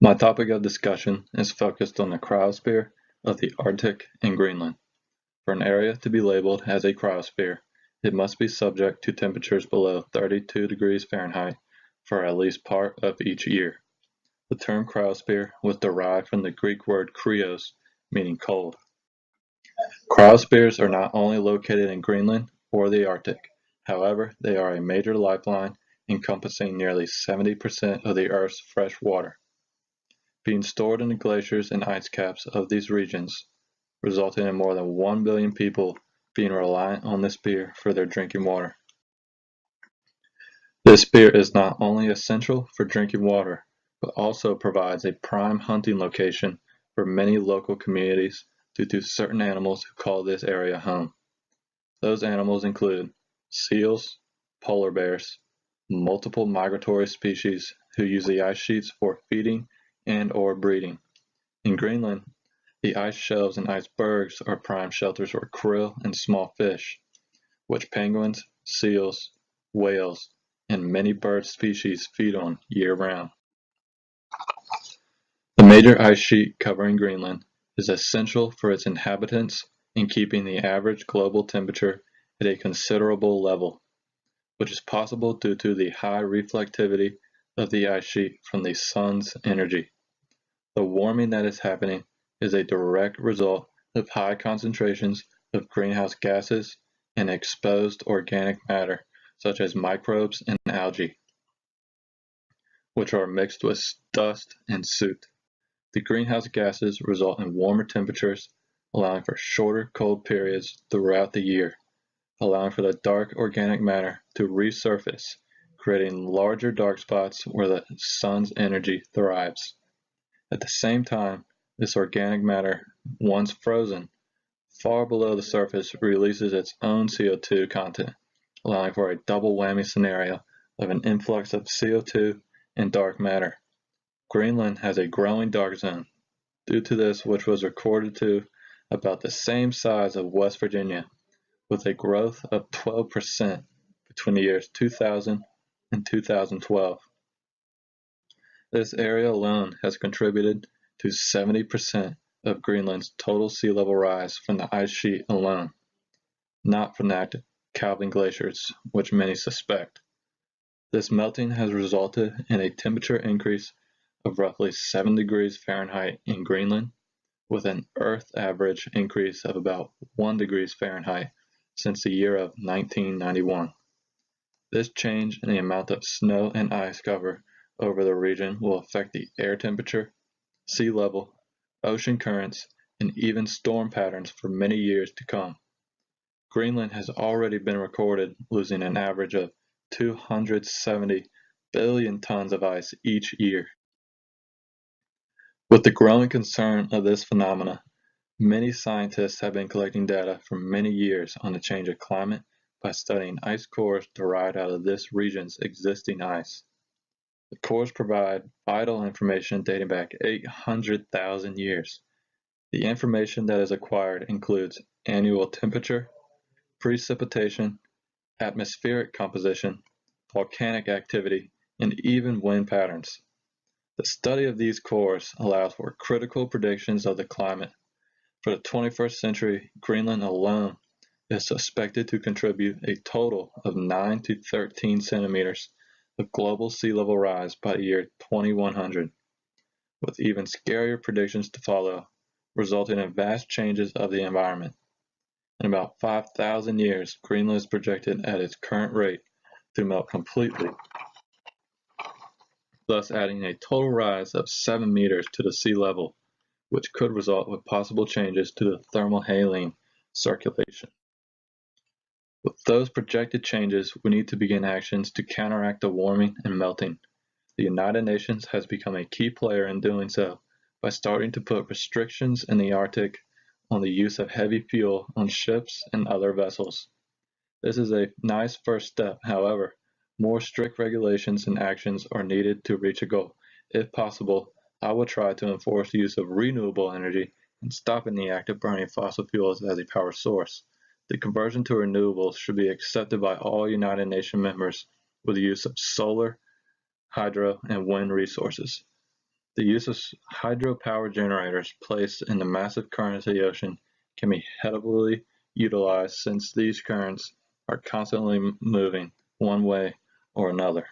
My topic of discussion is focused on the cryosphere of the Arctic and Greenland. For an area to be labeled as a cryosphere, it must be subject to temperatures below 32 degrees Fahrenheit for at least part of each year. The term cryosphere was derived from the Greek word kryos, meaning cold. Cryospheres are not only located in Greenland or the Arctic, however, they are a major lifeline encompassing nearly 70% of the Earth's fresh water, being stored in the glaciers and ice caps of these regions, resulting in more than 1 billion people being reliant on this sphere for their drinking water. This sphere is not only essential for drinking water, but also provides a prime hunting location for many local communities due to certain animals who call this area home. Those animals include seals, polar bears, multiple migratory species who use the ice sheets for feeding and/or breeding. In Greenland, the ice shelves and icebergs are prime shelters for krill and small fish, which penguins, seals, whales, and many bird species feed on year-round. The major ice sheet covering Greenland is essential for its inhabitants in keeping the average global temperature at a considerable level, which is possible due to the high reflectivity of the ice sheet from the sun's energy. The warming that is happening is a direct result of high concentrations of greenhouse gases and exposed organic matter such as microbes and algae, which are mixed with dust and soot. The greenhouse gases result in warmer temperatures, allowing for shorter cold periods throughout the year, allowing for the dark organic matter to resurface, creating larger dark spots where the sun's energy thrives. At the same time, this organic matter, once frozen, far below the surface releases its own CO2 content, allowing for a double whammy scenario of an influx of CO2 and dark matter. Greenland has a growing dark zone, due to this which was recorded to about the same size of West Virginia, with a growth of 12% between the years 2000 and 2012. This area alone has contributed to 70% of Greenland's total sea level rise from the ice sheet alone, not from the active calving glaciers, which many suspect. This melting has resulted in a temperature increase of roughly 7 degrees Fahrenheit in Greenland, with an Earth average increase of about 1 degrees Fahrenheit since the year of 1991. This change in the amount of snow and ice cover over the region will affect the air temperature, sea level, ocean currents, and even storm patterns for many years to come. Greenland has already been recorded losing an average of 270 billion tons of ice each year. With the growing concern of this phenomena, many scientists have been collecting data for many years on the change of climate by studying ice cores derived out of this region's existing ice. The cores provide vital information dating back 800,000 years. The information that is acquired includes annual temperature, precipitation, atmospheric composition, volcanic activity, and even wind patterns. The study of these cores allows for critical predictions of the climate. For the 21st century, Greenland alone is suspected to contribute a total of 9 to 13 centimeters of global sea level rise by the year 2100, with even scarier predictions to follow, resulting in vast changes of the environment. In about 5,000 years, Greenland is projected at its current rate to melt completely, thus adding a total rise of 7 meters to the sea level, which could result with possible changes to the thermohaline circulation. With those projected changes, we need to begin actions to counteract the warming and melting. The United Nations has become a key player in doing so by starting to put restrictions in the Arctic on the use of heavy fuel on ships and other vessels. This is a nice first step, however, more strict regulations and actions are needed to reach a goal. If possible, I will try to enforce the use of renewable energy and stopping the act of burning fossil fuels as a power source. The conversion to renewables should be accepted by all United Nations members with the use of solar, hydro, and wind resources. The use of hydropower generators placed in the massive currents of the ocean can be heavily utilized since these currents are constantly moving one way or another.